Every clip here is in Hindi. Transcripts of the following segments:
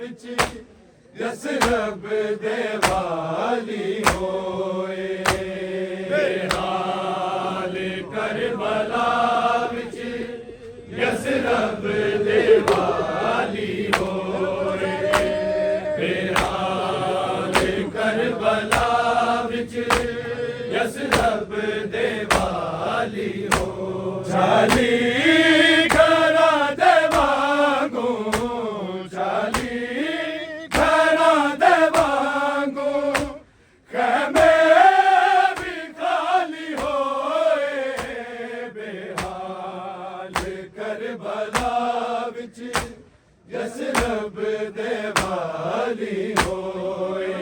विच यसरब दे वाली होए बेहाल करबला विच यसरब दे वाली होए बेहाल करबला विच यसरब दे वाली हो चाली घरा दे वांगू चाली घरा दे वांगू खैमे भी खाली होए बेहाल करबला विच यसरब दे वाली होए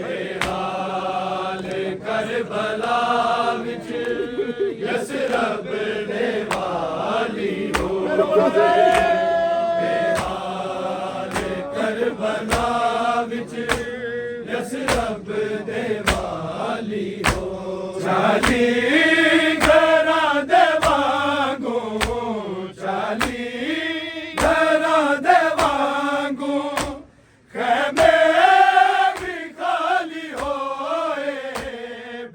बेहाल करबला विच यसरब दे वाली होए बेहाल करबला विच यसरब दे वाली हो चाली घरा दे वांगू चाली घरा दे वांगू खैमे भी खाली होए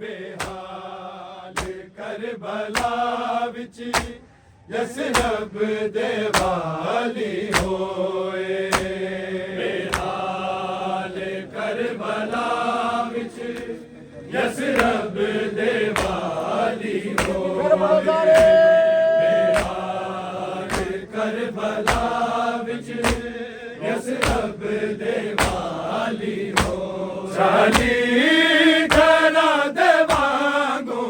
बेहाल करबला विच यसरब दे वाली होए बेहाल करबला विच यसरब दे वाली होए बेहाल करबला विच यसरब दे वाली हो चाली घरा दे वांगू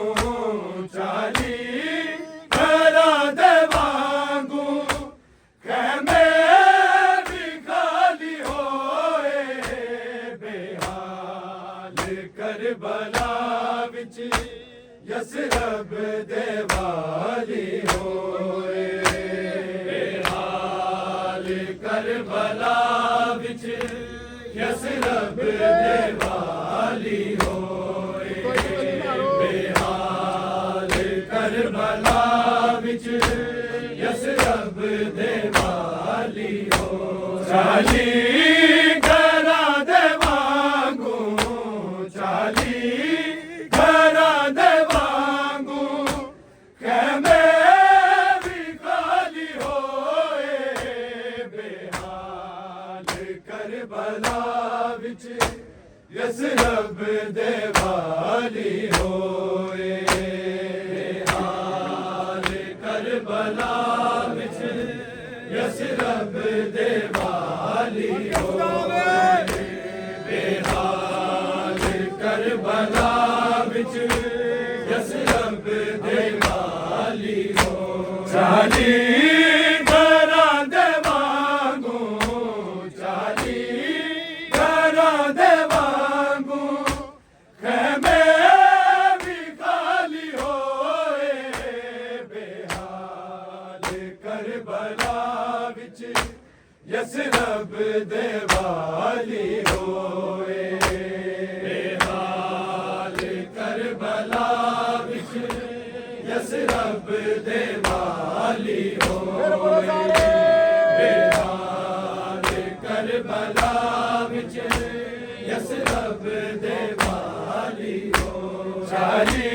चाली घरा दे वांगू खैमे भी खाली होए बेहाल करबला विच यसरब दे वाली होए बेहाल करबला विच यसरब दे वाली होए बेहाल करबला विच यसरब दे वाली हो चाली घरा दे वांगू चाली घरा दे वांगू खैमे भी खाली होए बेहाल करबला विच यसरब दे वाली होए बेहाल करबला विच यसरब दे वाली होए बेहाल करबला विच यसरब दे वाली हो चाली घरा दे वांगू चाली घरा दे वांगू खैमे भी खाली होए बेहाल करबला विच यसरब दे वाली होए बेहाल करबला विच यसरब दे वाली होए बेहाल करबला विच यसरब दे वाली हो चाली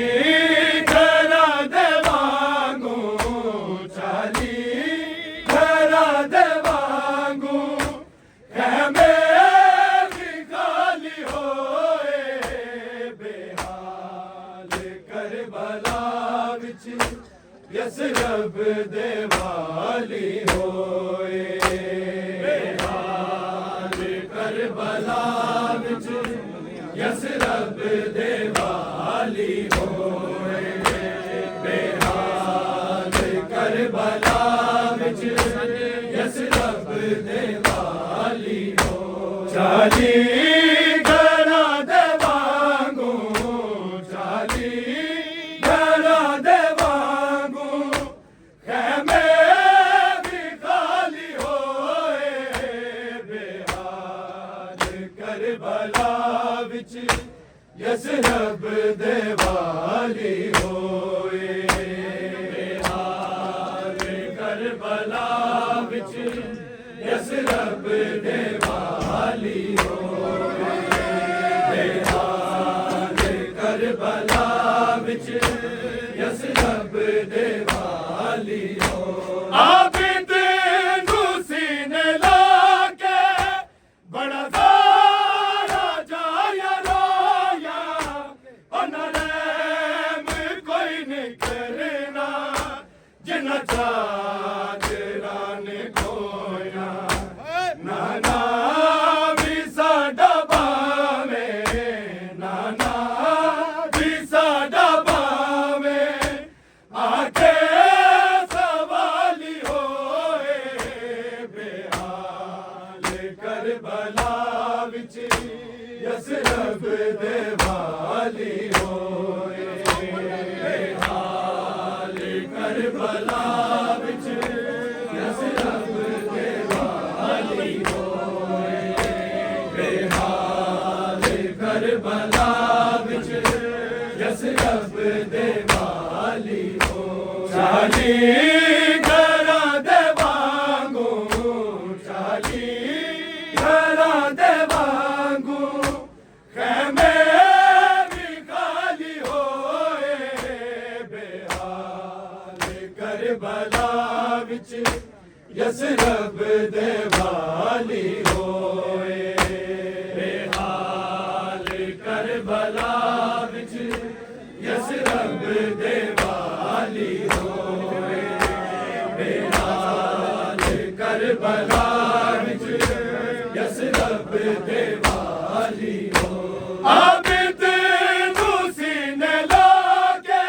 घरा दे वांगू चाली घरा दे वांगू खैमे भी खाली होए बेहाल करबला विच यसरब दे वाली होए बेहाल करबला विच यसरब दे वाली होए बेहाल करबला विच यसरब दे वाली हो चाली घरा दे वांगू चाली घरा दे वांगू खैमे भी खाली होए बेहाल करबला विच यसरब दे वाली होए बेहाल करबला विच यसरब दे वाली होए बेहाल करबला विच यसरब दे वाली होए आबिद नू सीने लाके बड़ा सारा जाया रोया अनरैम कोई नहीं करना जिन्ना चादरा ने खोया नाना भी साडा बावे नाना भी साडा बावे आके सवाली होए बेहाल करबला विच यसरब दे वाली होए बेहाल करबला विच यसरब दे वाली होए बेहाल करबला विच यसरब दे वाली होए चाली घरां दे वांगू चाली घरां दे वांगू खैमे भी खाली होए बेहाल करबला विच यसरब दे वाली होए बेहाल करबला विच यसरब दे वाली होए बेहाल करबला विच यसरब दे वाली होए आबिद नू सीने लाके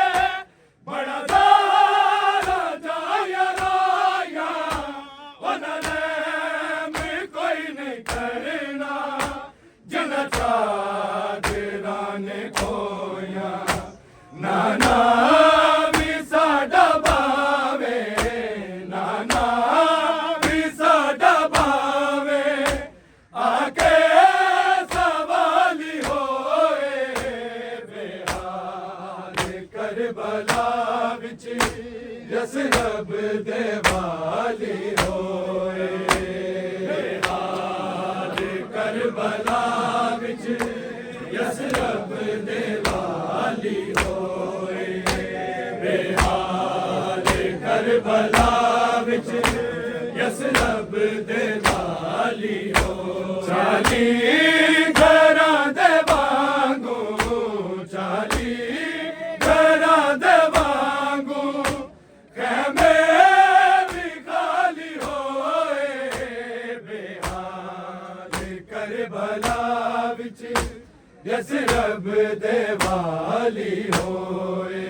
बड़ा सारा जाया रोया अनरैम कोई नहीं करना जिन्ना चादरा ने खोया नाना भी साडा बावे नाना भी साडा बावे आके सवाली होए बेहाल करबला विच यसरब दे वाली होए बेहाल करबला विच यसरब दे वाली होए बेहाल करबला विच यसरब दे वाली होए चाली घरां दे वांगू चाली घरां दे वांगू खैमे भी खाली होए बेहाल करबला विच यसरब दे वाली होए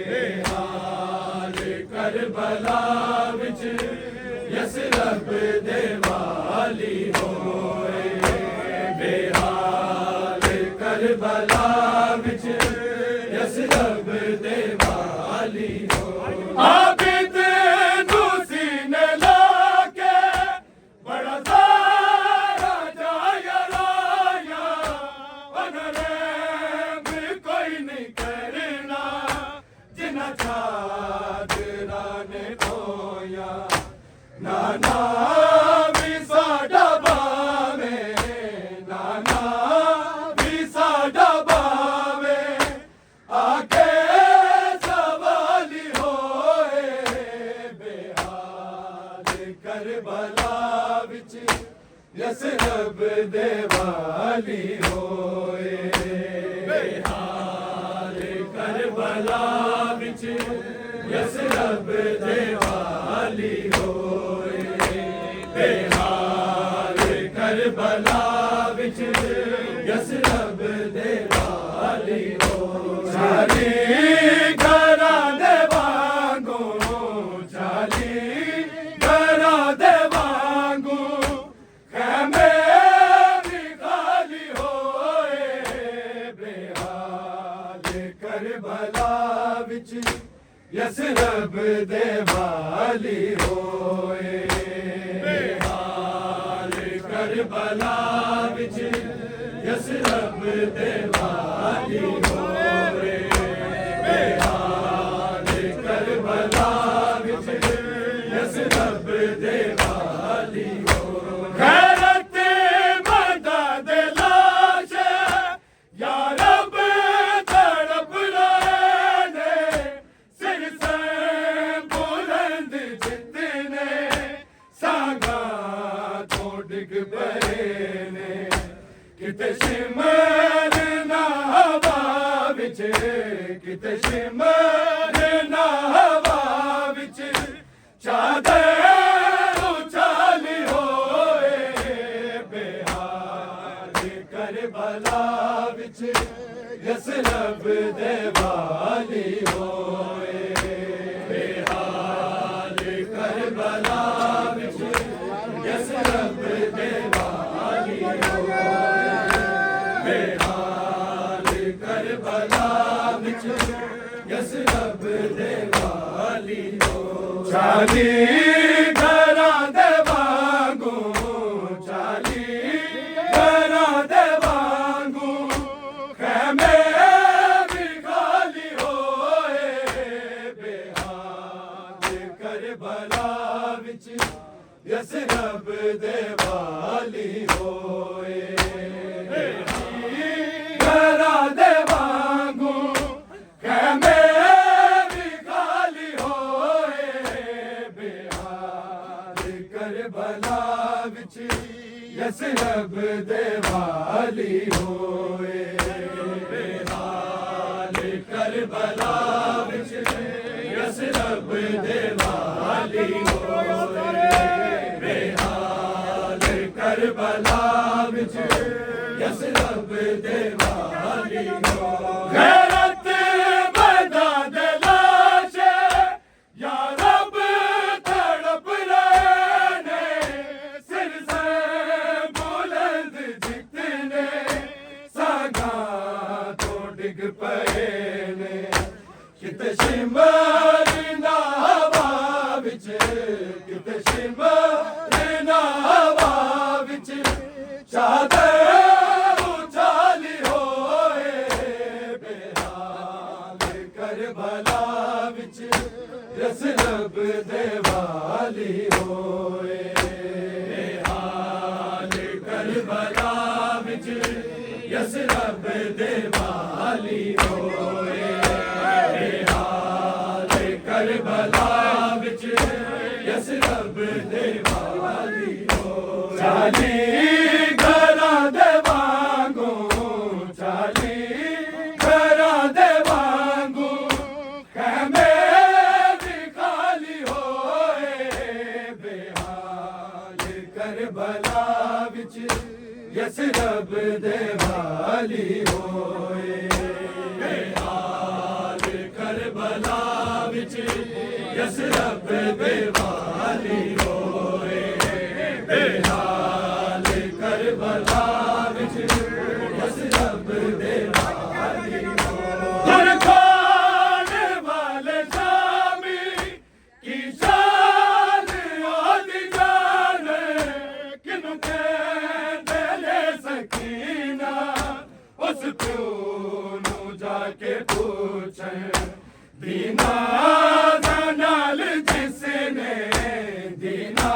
बेहाल करबला विच यसरब दे वाली होए बेहाल करबला विच यसरब दे वाली होए आबिद नू सीने लाके बड़ा सारा जाया रोया अनरैम कोई नहीं करना जिन्ना चादरा ने खोया नाना भी साडा बावे नाना भी साडा बावे आके सवाली होए बेहाल करबला विच यसरब दे वाली होए बेहाल करबला विच यसरब दे वाली होए बेहाल करबला विच यसरब दे वाली होए चाली घरां दे वांगू चाली घरां दे वांगू खैमे भी खाली होए बेहाल करबला विच यसरब दे वाली होए बेहाल करबला विच यसरब दे वाली होए बेहाल करबला विच यसरब दे वाली ने किते शिमर ना हवा विच किते शिमर ना हवा विच चादर उछाली होए बेहाल करबला विच यसरब दे वाली होए बेहाल करबला विच यसरब दे वाली होए बेहाल करबला विच यसरब दे वाली होए चाली घरां दे वांगू चाली घरां दे वांगू खैमे भी खाली होए बेहाल करबला विच यसरब दे वाली होए घरां दे वांगू खैमे भी खाली होए बेहाल करबला विच यसरब दे वाली होए बेहाल करबला विच यसरब दे वाली होए बेहाल करबला विच यसरब दे वाली होए गैरत बदा दे लाशे या रब तड़प रहे ने सिर से बुलंद जितने सागा तो डिग पए ने किते शिमर ना हवा विच किते शिमर ना हवा विच चादर उछाली होए बेहाल करबला विच यसरब दे वाली होए बेहाल करबला विच यसरब दे वाली होए बेहाल करबला विच यसरब दे वाली होए चाली घरां दे वांगू चाली घरां दे वांगू खैमे भी खाली होए बेहाल करबला विच यसरब दे वाली होए बेहाल करबला विच यसरब दे वाली होए बेहाल करबला विच यसरब दे वाली होए खाने वाले शामी की शान ओदी जाने किनु कहंदे ने सकीना उस प्यो नू जाके पूछे दीना नाल जिसने दीना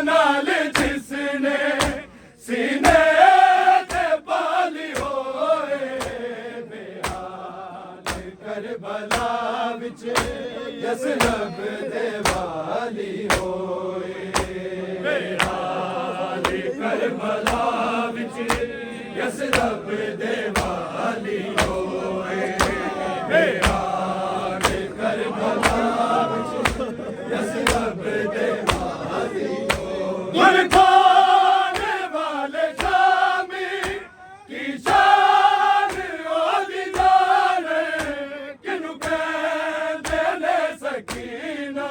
नाल जिसने सीने ते पाली होए बेहाल करबला विच यसरब दे वाली होए बेहाल करबला विच यसरब दे वाली होए बेहाल करबला विच यसरब दे वाली होए खाने वाले शामी की शान ओदी जाने किनु कहंदे ने सकीना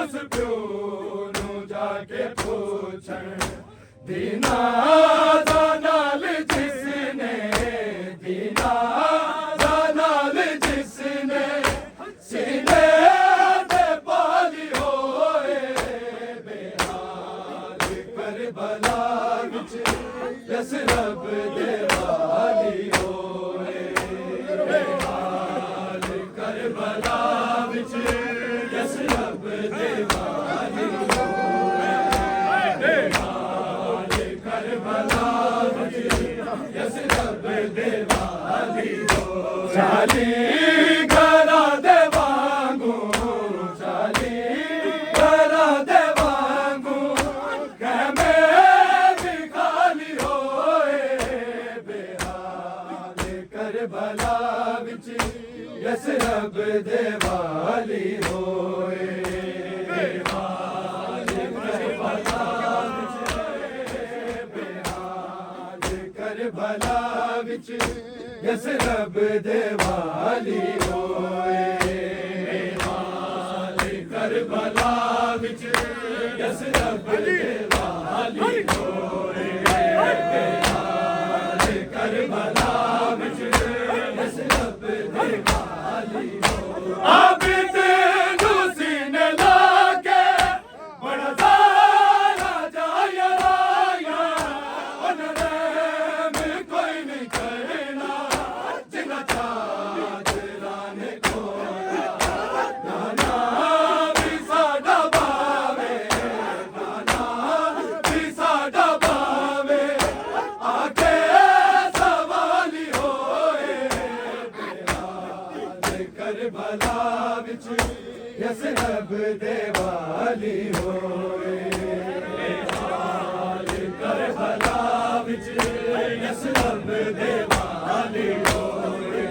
उस प्यो नू जाके पूछण दीना नाल जिसने दीना नाल जिसने सीने ते पाली होए बेहाल करबला विच यसरब दे वाली होए बेहाल करबला विच यसरब दे वाली होए बेहाल करबला विच यसरब दे वाली होए चाली घरां दे वांगू चाली घरां दे वांगू कहमे भी यसरब दे वाली होए करबला विच यसरब दे वाली होए करबला विच यसरब दे वाली होए करबला विच यसरब दे वाली होए आबिद नू सीने लाके बड़ा सारा जाया राया उन्हें में कोई नहीं करना जिना चादरा ने खोया नाना भी साडा बावे नाना भी साडा बावे आके सवाली होए बेहाल करबला विच यसरब दे वाली होए बेहाल करबला विच यसरब दे वाली होए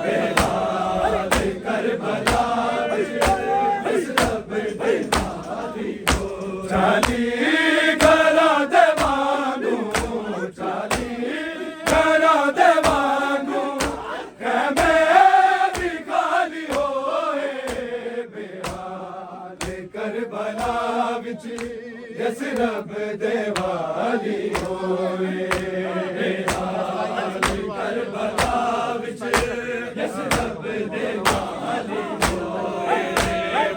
बेहाल करबला विच यसरब दे वाली होए चाली घरा दे वांगू चाली घरा दे वांगू कहमे भी खाली होए बेहाल करबला विच यसरब दे वाली होए बेहाल करबला विच यसरब दे वाली होए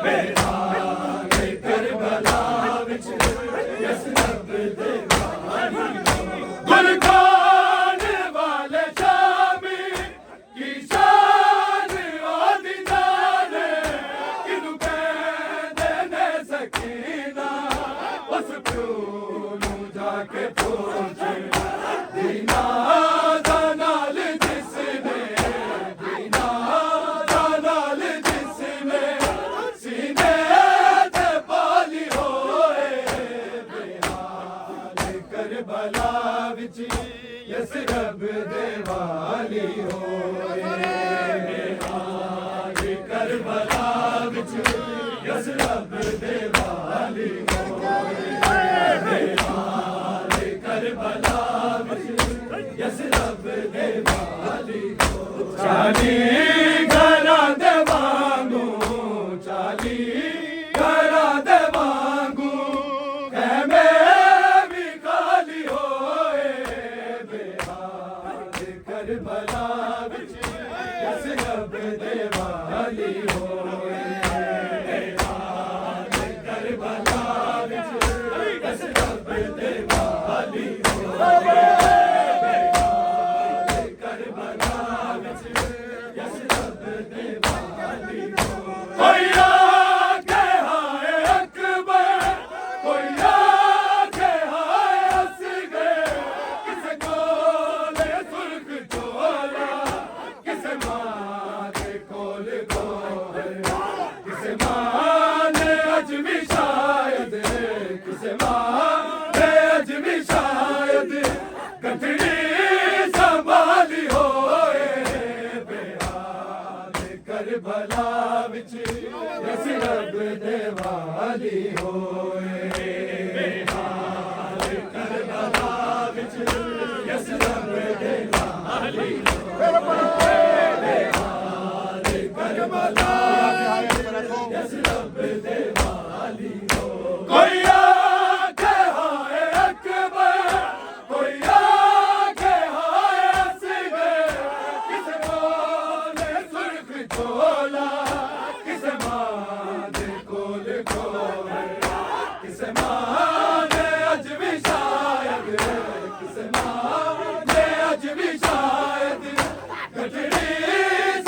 बेहाल करबला विच यसरब दे वाली होए गुरगान वाले शामी की शान आदि जाने किनु कहते ने सकीना उस प्यूनु जाके पूछे दीना जानाल जिसने दीना जानाल जिसने सीने ते पाली होए बेहाल करबला विच यसरब दे वाली होए बेहाल करबला विच यसरब दे वाली होए बेहाल करबला विच यसरब दे वाली होए चाली घरा दे वांगू चाली घरा दे वांगू कहमे भी खाली होए बेहाल करबला विच यसरब दे वाली होए बेहाल करबला विच यसरब दे वाली होए बेहाल करबला विच यसरब दे वाली होए कोई आके हाय अकबर कोई आके हाय असगर किसे कोले सुर्ख चोला किसे मां के कोल कोल किसे मां ने अज भी शायद किसे मां ने अज भी शायद कथड़ी संभाली होए बेहाल करबला विच यसरब दे वाली होए बेहाल करबला विच यसरब दे वाली होए बेहाल करबला यसरब दे वाली होए कोई आके हाय अकबर कोई आके हाय असगर किसे कोले सुर्ख चोला किसे मां दे कोल कोल किसे मां ने अज भी शायद किसे मां ने अज भी शायद कटड़ी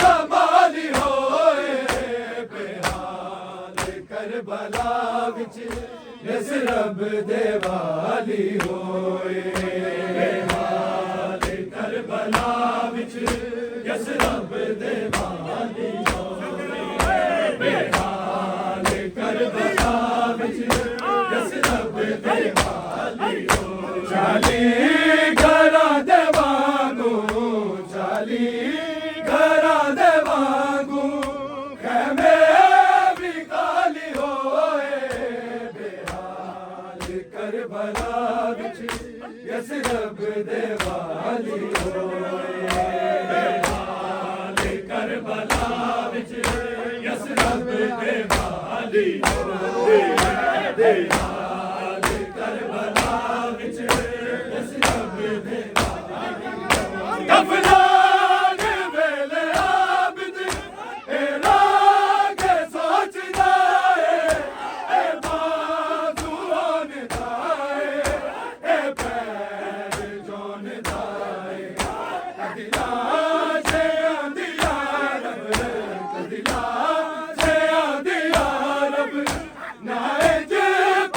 संभाली होए बेहाल करबला विच यसरब दे वाली होए बेहाल करबला विच यसरब दे वाली होए बेहाल करबला विच यसरब दे वाली होए चाली घरा दे वांगू चाली घरा दे वांगू यसरब दे वाली होए बेहाल करबला विच यसरब दे वाली होए बेहाल करबला विच यसरब दे वाली होए दफनान वेले आबिद ए राग सोचदा ए बाजू होंदा ए पैर जोनदा कदिला से आंदिया रब कदिला से आंदिया रब नाए जे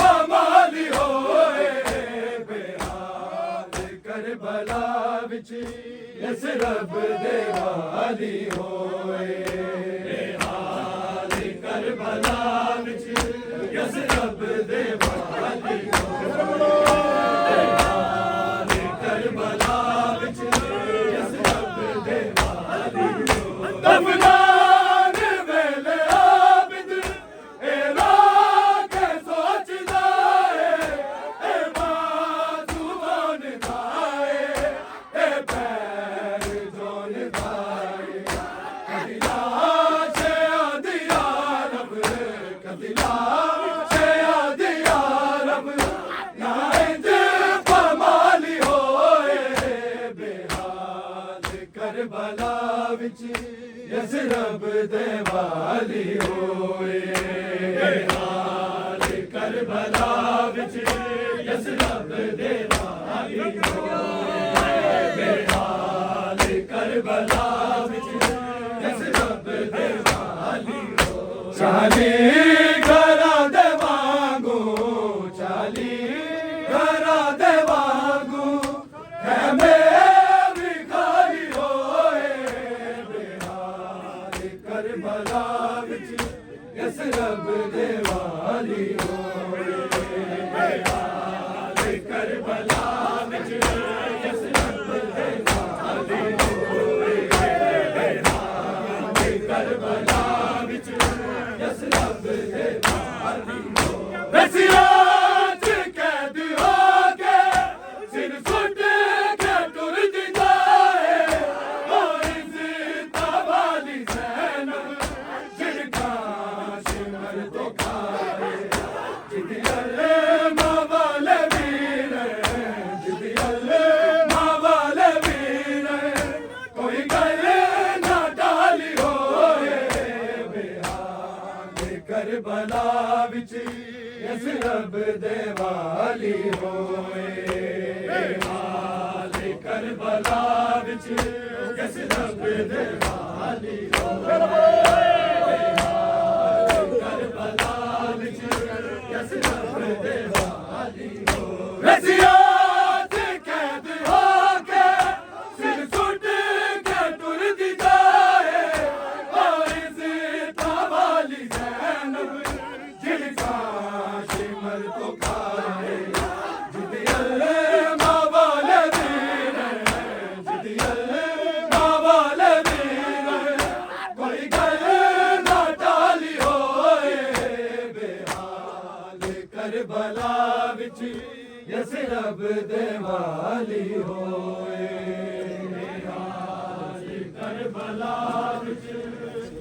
पमाली होए बेहाल करबला विच यसरब दे वाली होए बेहाल करबला विच यसरब दे वाली होए बेहाल करबला विच यसरब दे वाली होए दफनान वेले आबिद ए राग सोचदा ए बाजू होंदा ए पैर जोनदा कदिला से आंदिया रब कदिला से आंदिया रब नाए जे पमाली होए बेहाल करबला विच यसरब दे वाली होए बेहाल करबला विच यसरब दे वाली होए बेहाल करबला विच यसरब दे वाली होए चाली घरां दे वांगू चाली घरां दे वांगू खैमे भी खाली होए बेहाल करबला विच यसरब दे वाली होए बेहाल करबला विच यसरब दे वाली होए बेहाल करबला विच यसरब दे वाली होए रसियात कैद हो के सिर सुट के टुर जाए और इज़्ज़त वाली ज़ैनब जिनका शिमर तो खाए जिदियले माँ वाले वीर जिदियले माँ वाले वीर कोई गले ना डाली होए बेहाल करबला विच यसरब दे वाली होए बेहाल करबला विच यसरब दे वाली होए बेहाल करबला विच यसरब दे वाली होए रसियात कैद हो के सिर सुट के टुर जाए और इज़्ज़त वाली ज़ैनब जिनका शिमर तो खाए जिदियले माँ वाले वीर जिदियले माँ वाले वीर कोई गले ना डाली होए बेहाल करबला विच यसरब दे वाली होए बेहाल करबला विच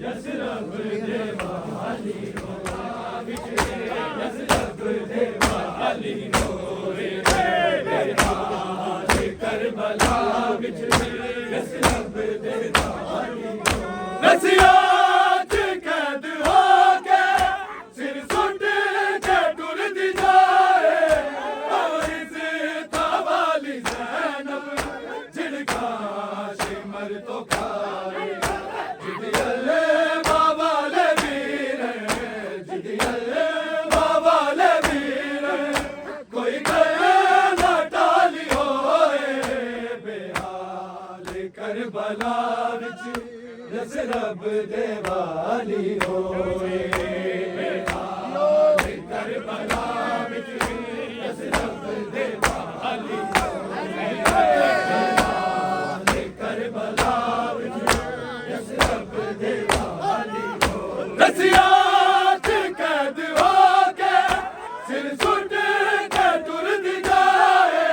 यसरब दे वाली होए यसरब दे वाली होए बेहाल करबला विच यसरब दे वाली होए रसियात कैद हो के सिर सुट के टुर जाए और इज़्ज़त वाली ज़ैनब जिनका शिमर तो खाए जिदियले माँ वाले वीर जिदियले माँ वाले वीर कोई गले ना डाली होए बेहाल करबला विच यसरब दे वाली होए बेहाल करबला विच यसरब दे वाली होए बेहाल करबला विच यसरब दे वाली होए रसियात कैद हो के सिर सुट के टुर जाए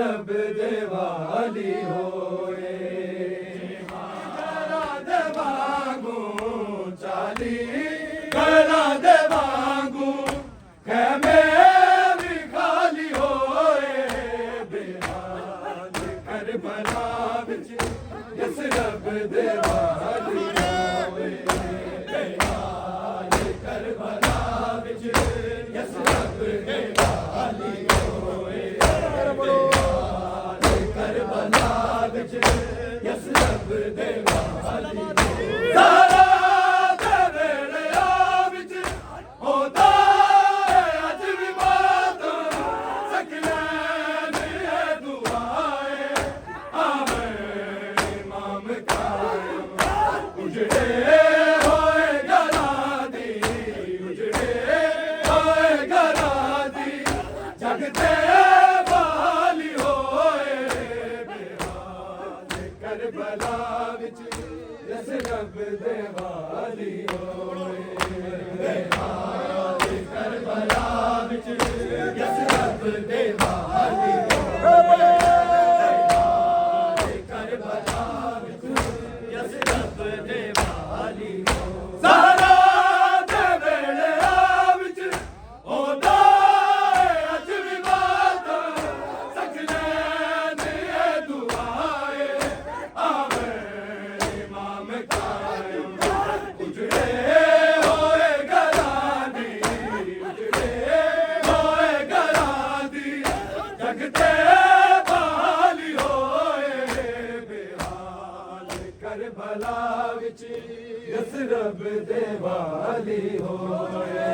रब दे वाली होए घरा दे वांगू चाली घरा दे वांगू खेमे भी खाली होए बेहाल करबला विच जिस रब दे वाली होए बेहाल करबला विच जिस रब दे वाली होए बेहाल करबला विच जिस रब दे वाली सारा दे वेले विच होदा अज भी बात सकलैन दुआए आवे इमाम कायम उजड़े होए घरां दी उजड़े होए घरां दी जगते वाली होए बेहाल करबला विच जिस रब दे वाली होए बेहाल करबला विच जिस रब दे वाली होए बेहाल करबला विच जिस रब दे वाली होए सारा दे वेले विच होदा अज भी बात सकलैन दुआए आवे इमाम कायम उजड़े होए घरां दी उजड़े होए घरां दी जगते वाली होए बेहाल करबला विच जिस रब दे वाली होए